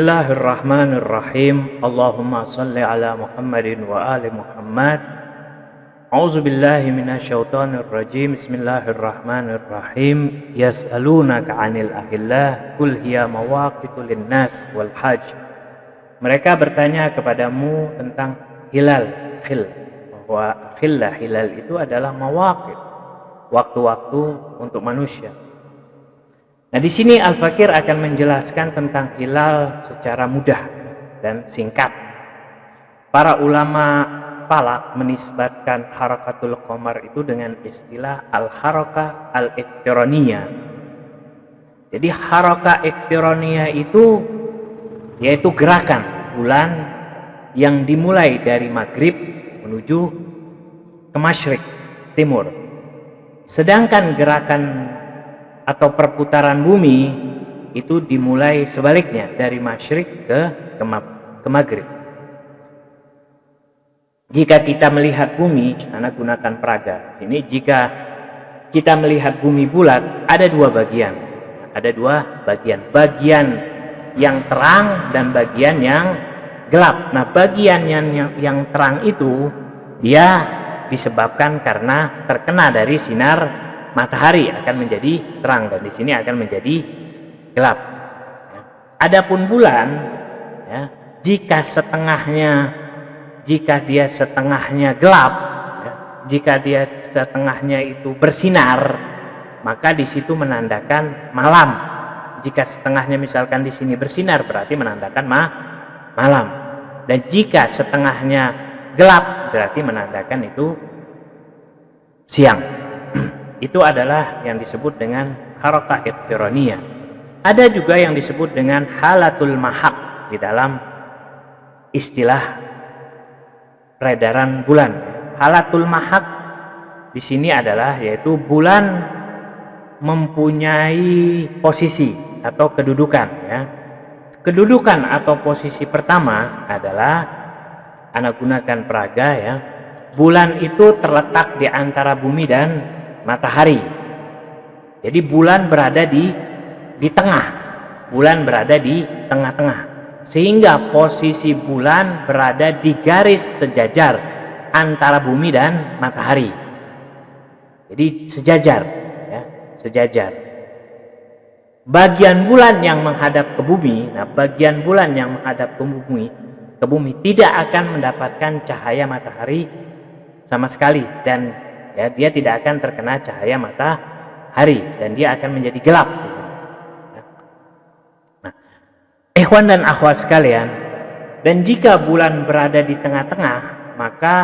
Bismillahirrahmanirrahim. Allahumma salli ala Muhammadin wa ali Muhammad. A'udzu billahi minasyaitonir rajim. Bismillahirrahmanirrahim. Yas'alunaka 'anil ahillah qul hiya mawaqitu lin-nas wal hajj. Mereka bertanya kepadamu tentang hilal, bahwa hilal itu adalah mawaqit, waktu-waktu untuk manusia. Nah, di sini Al-Fakir akan menjelaskan tentang hilal secara mudah dan singkat. Para ulama falak menisbatkan harakatul qamar itu dengan istilah al-harakah al-iqtiraniyah. Jadi harakah iqtiraniyah itu yaitu gerakan bulan yang dimulai dari maghrib menuju ke masyrik, timur. Sedangkan gerakan atau perputaran bumi itu dimulai sebaliknya dari masyrik ke maghrib. Jika kita melihat bumi, anak gunakan peraga. Ini jika kita melihat bumi bulat, ada dua bagian. Bagian yang terang dan bagian yang gelap. Nah, bagian yang terang itu dia disebabkan karena terkena dari sinar matahari akan menjadi terang, dan di sini akan menjadi gelap. Adapun bulan, jika dia setengahnya gelap, jika dia setengahnya itu bersinar, maka di situ menandakan malam. Jika setengahnya misalkan di sini bersinar, berarti menandakan malam. Dan jika setengahnya gelap, berarti menandakan itu siang. Itu adalah yang disebut dengan harakah iqtiraniyah. Ada juga yang disebut dengan halatul mahak di dalam istilah peredaran bulan. Halatul mahak di sini adalah yaitu bulan mempunyai posisi atau kedudukan. Kedudukan atau posisi pertama adalah anak gunakan peraga. Bulan itu terletak di antara bumi dan matahari. Jadi bulan berada di tengah. Bulan berada di tengah-tengah. Sehingga posisi bulan berada di garis sejajar antara bumi dan matahari. Jadi sejajar, sejajar. Bagian bulan yang menghadap ke bumi, bagian bulan yang menghadap ke bumi tidak akan mendapatkan cahaya matahari sama sekali, dan dia tidak akan terkena cahaya matahari, dan dia akan menjadi gelap. Nah, ikhwan dan akhwat sekalian, dan jika bulan berada di tengah-tengah, maka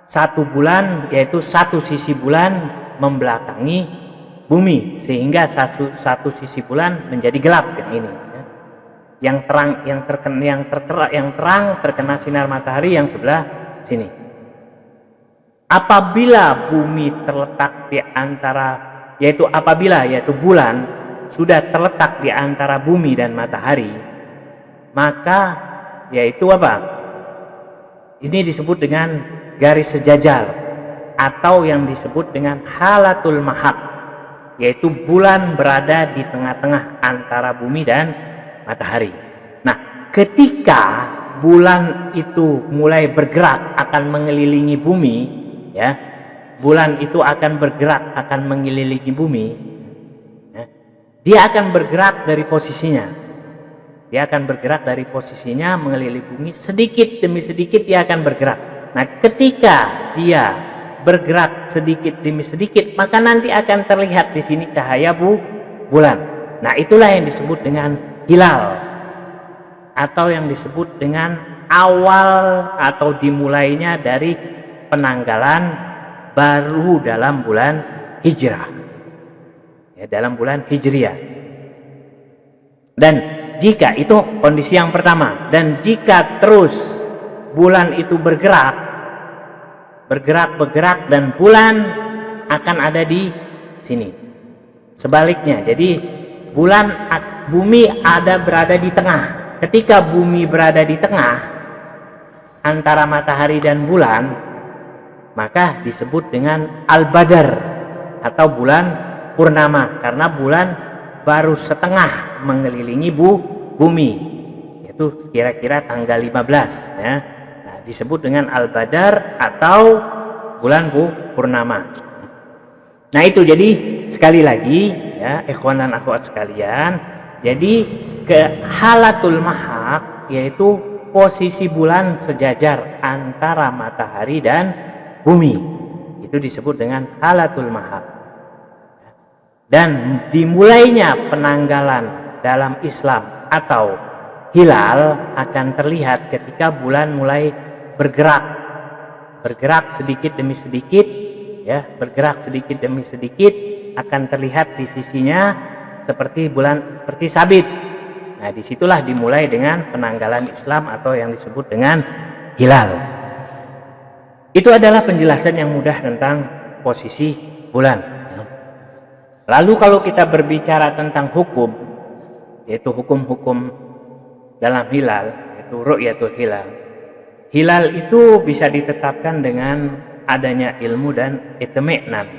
satu bulan, yaitu satu sisi bulan membelakangi bumi, sehingga satu sisi bulan menjadi gelap. Yang terang terkena sinar matahari yang sebelah sini. Apabila bumi terletak di antara, yaitu bulan sudah terletak di antara bumi dan matahari, maka yaitu apa? Ini disebut dengan garis sejajar, atau yang disebut dengan halatul mahak, yaitu bulan berada di tengah-tengah antara bumi dan matahari. Nah, ketika bulan itu mulai bergerak akan mengelilingi bumi, bulan itu akan bergerak, akan mengelilingi bumi, dia akan bergerak dari posisinya. Dia akan bergerak dari posisinya mengelilingi bumi, sedikit demi sedikit dia akan bergerak. Nah, ketika dia bergerak sedikit demi sedikit, maka nanti akan terlihat di sini cahaya bulan. Nah, itulah yang disebut dengan hilal, atau yang disebut dengan awal atau dimulainya dari penanggalan baru dalam bulan hijrah, dalam bulan hijriah. Dan jika itu kondisi yang pertama, dan jika terus bulan itu bergerak dan bulan akan ada di sini. Sebaliknya, jadi bumi berada di tengah. Ketika bumi berada di tengah antara matahari dan bulan, maka disebut dengan al-badar atau bulan purnama, karena bulan baru setengah mengelilingi bumi, yaitu kira-kira tanggal 15 ya. Nah, disebut dengan Al-Badar atau bulan purnama. Nah, itu jadi sekali lagi ya, ikhwan dan akhwat sekalian, jadi ke halatul mahaq yaitu posisi bulan sejajar antara matahari dan bumi. Itu disebut dengan halatul mahaq. Dan dimulainya penanggalan dalam Islam atau hilal akan terlihat ketika bulan mulai bergerak sedikit demi sedikit ya, bergerak sedikit demi sedikit akan terlihat di sisinya seperti sabit. Nah, disitulah dimulai dengan penanggalan Islam atau yang disebut dengan hilal. Itu adalah penjelasan yang mudah tentang posisi bulan. Lalu kalau kita berbicara tentang hukum, yaitu hukum-hukum dalam hilal, yaitu ru'yatul hilal. Hilal itu bisa ditetapkan dengan adanya ilmu dan itmi'nan.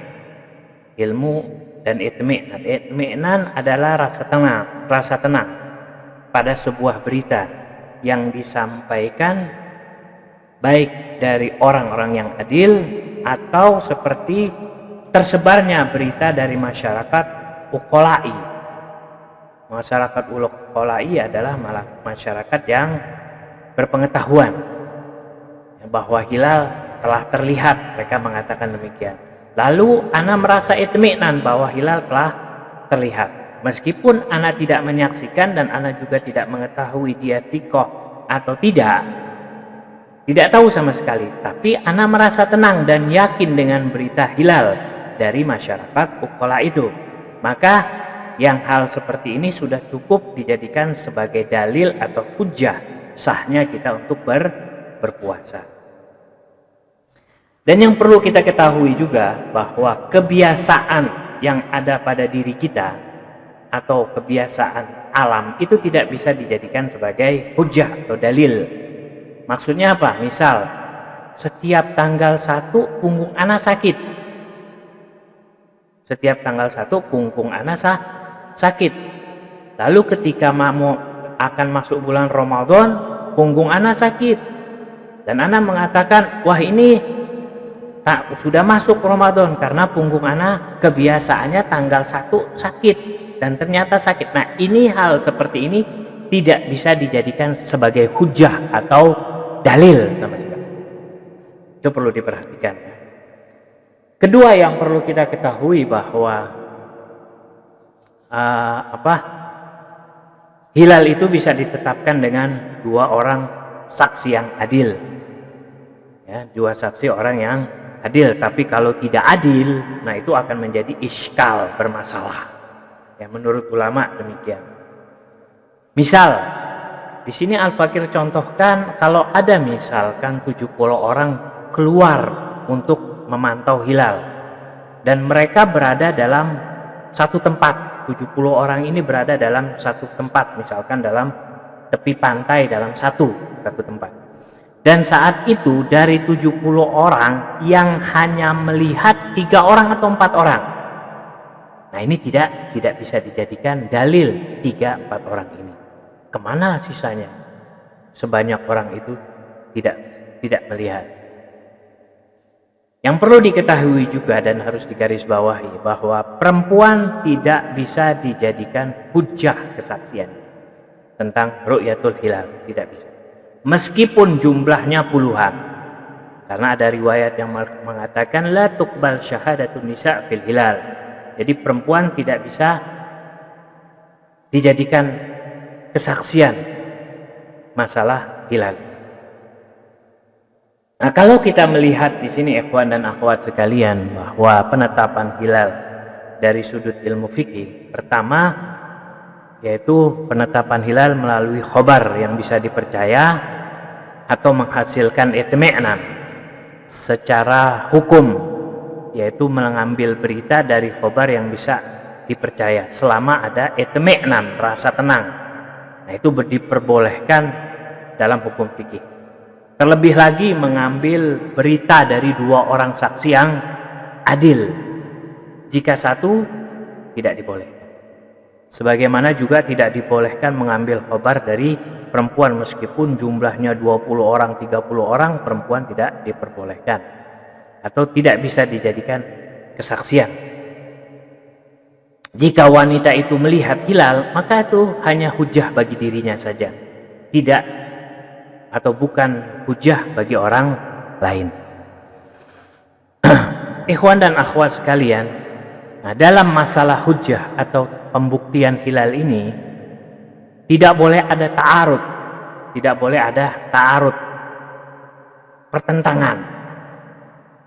Ilmu dan itmi'nan. Itmi'nan adalah rasa tenang pada sebuah berita yang disampaikan baik dari orang-orang yang adil atau seperti tersebarnya berita dari masyarakat uqala'i. Masyarakat uqala'i adalah masyarakat yang berpengetahuan bahwa hilal telah terlihat, mereka mengatakan demikian. Lalu ana merasa itmi'nan bahwa hilal telah terlihat. Meskipun ana tidak menyaksikan dan ana juga tidak mengetahui dia thiqah atau tidak tahu sama sekali, tapi ana merasa tenang dan yakin dengan berita hilal dari masyarakat uqala itu. Maka yang hal seperti ini sudah cukup dijadikan sebagai dalil atau hujjah sahnya kita untuk berpuasa. Dan yang perlu kita ketahui juga bahwa kebiasaan yang ada pada diri kita atau kebiasaan alam itu tidak bisa dijadikan sebagai hujjah atau dalil. Maksudnya apa? Misal setiap tanggal 1 punggung ana sakit. Setiap tanggal 1 punggung ana sakit. Lalu ketika mau akan masuk bulan Ramadan, punggung ana sakit. Dan ana mengatakan, wah ini sudah masuk Ramadan karena punggung ana kebiasaannya tanggal 1 sakit. Dan ternyata sakit. Nah, ini hal seperti ini tidak bisa dijadikan sebagai hujjah atau dalil sama sekali. Itu perlu diperhatikan. Kedua yang perlu kita ketahui bahwa hilal itu bisa ditetapkan dengan 2 orang saksi yang adil. Ya, 2 saksi orang yang adil. Tapi kalau tidak adil, nah itu akan menjadi iskal, bermasalah. Ya, menurut ulama demikian. Misal di sini Al-Fakir contohkan kalau ada misalkan 70 orang keluar untuk memantau hilal dan mereka berada dalam satu tempat. 70 orang ini berada dalam satu tempat, misalkan dalam tepi pantai, dalam satu tempat. Dan saat itu dari 70 orang yang hanya melihat 3 orang atau 4 orang. Nah, ini tidak bisa dijadikan dalil 3-4 orang ini. Kemana sisanya? Sebanyak orang itu tidak melihat. Yang perlu diketahui juga dan harus digarisbawahi bahwa perempuan tidak bisa dijadikan hujjah kesaksian tentang ru'yatul hilal, tidak bisa. Meskipun jumlahnya puluhan. Karena ada riwayat yang mengatakan la tuqbal syahadatun nisa fil hilal. Jadi perempuan tidak bisa dijadikan kesaksian masalah hilal. Nah, kalau kita melihat di sini ikhwan dan akhwat sekalian bahwa penetapan hilal dari sudut ilmu fikih, pertama yaitu penetapan hilal melalui khobar yang bisa dipercaya atau menghasilkan itmi'nan secara hukum, yaitu mengambil berita dari khobar yang bisa dipercaya selama ada itmi'nan, rasa tenang. Nah, itu diperbolehkan dalam hukum fikih. Terlebih lagi mengambil berita dari 2 orang saksi yang adil. Jika 1 tidak dibolehkan. Sebagaimana juga tidak dibolehkan mengambil khobar dari perempuan meskipun jumlahnya 20 orang, 30 orang, perempuan tidak diperbolehkan atau tidak bisa dijadikan kesaksian. Jika wanita itu melihat hilal, maka itu hanya hujah bagi dirinya saja, tidak atau bukan hujah bagi orang lain. Ikhwan dan akhwat sekalian, nah, dalam masalah hujah atau pembuktian hilal ini tidak boleh ada ta'arud, tidak boleh ada ta'arud, pertentangan,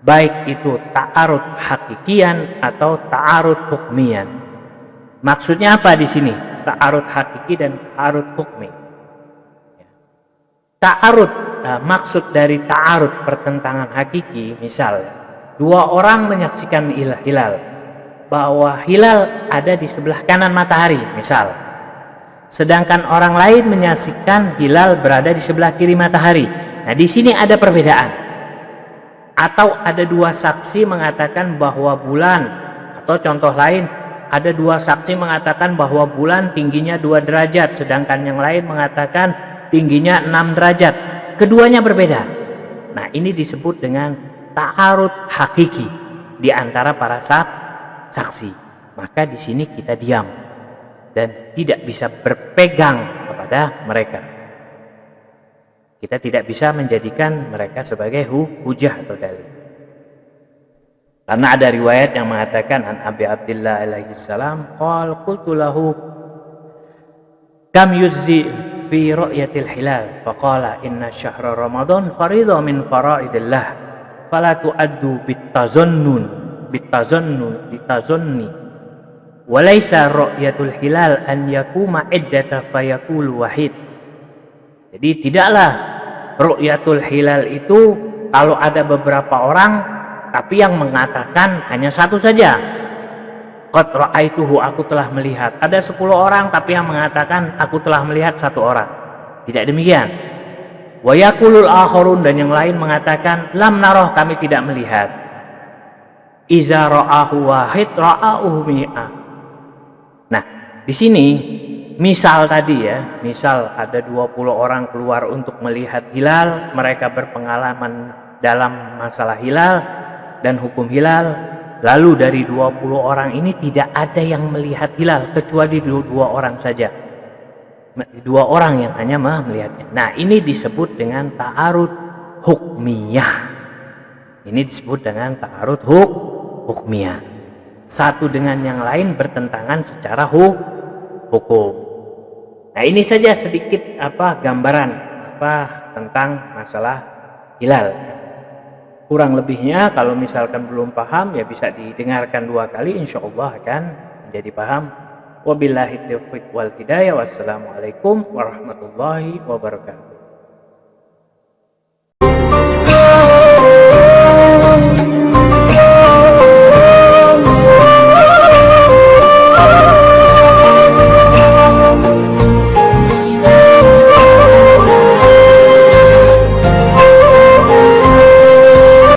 baik itu ta'arud hakikian atau ta'arud hukmian. Maksudnya apa di sini? Ta'arud hakiki dan ta'arud hukmi. Ta'arud, nah, maksud dari ta'arud pertentangan hakiki, misal dua orang menyaksikan hilal, bahwa hilal ada di sebelah kanan matahari, misal. Sedangkan orang lain menyaksikan hilal berada di sebelah kiri matahari. Nah, di sini ada perbedaan. Atau ada dua saksi mengatakan bahwa bulan, atau contoh lain, ada dua saksi mengatakan bahwa bulan tingginya 2 derajat, sedangkan yang lain mengatakan tingginya 6 derajat. Keduanya berbeda. Nah, ini disebut dengan ta'arud hakiki di antara para saksi. Maka di sini kita diam dan tidak bisa berpegang kepada mereka. Kita tidak bisa menjadikan mereka sebagai hujah atau dalil. Karena ada riwayat yang mengatakan an Abi Abdillah alaihi salam qultu lahu kam yuzzi fi ru'yatil hilal faqala inna syahra ramadan fariidha min faraidillah fala tu'addu bitazanni walaysa ru'yatul hilal an yakuma iddata fayaqulu wahid. Jadi tidaklah ru'yatul hilal itu kalau ada beberapa orang tapi yang mengatakan hanya satu saja. Qad ra'aituhu, aku telah melihat. Ada 10 orang tapi yang mengatakan aku telah melihat 1 orang. Tidak demikian. Wa yaqulul akharun, dan yang lain mengatakan lam naroh, kami tidak melihat. Iza ra'ahu wahid ra'ahu mi'ah. Nah, di sini misal tadi ya, misal ada 20 orang keluar untuk melihat hilal, mereka berpengalaman dalam masalah hilal dan hukum hilal, lalu dari 20 orang ini tidak ada yang melihat hilal kecuali 2 orang saja, 2 orang yang hanya melihatnya. Nah, ini disebut dengan ta'arud hukmiyah. Ini disebut dengan ta'arud hukmiyah. Satu dengan yang lain bertentangan secara hukum. Nah, ini saja sedikit gambaran tentang masalah hilal. Kurang lebihnya kalau misalkan belum paham ya bisa didengarkan 2 kali, insya Allah akan menjadi paham. Wabillahi taufiq wal hidayah. Wassalamualaikum warahmatullahi wabarakatuh.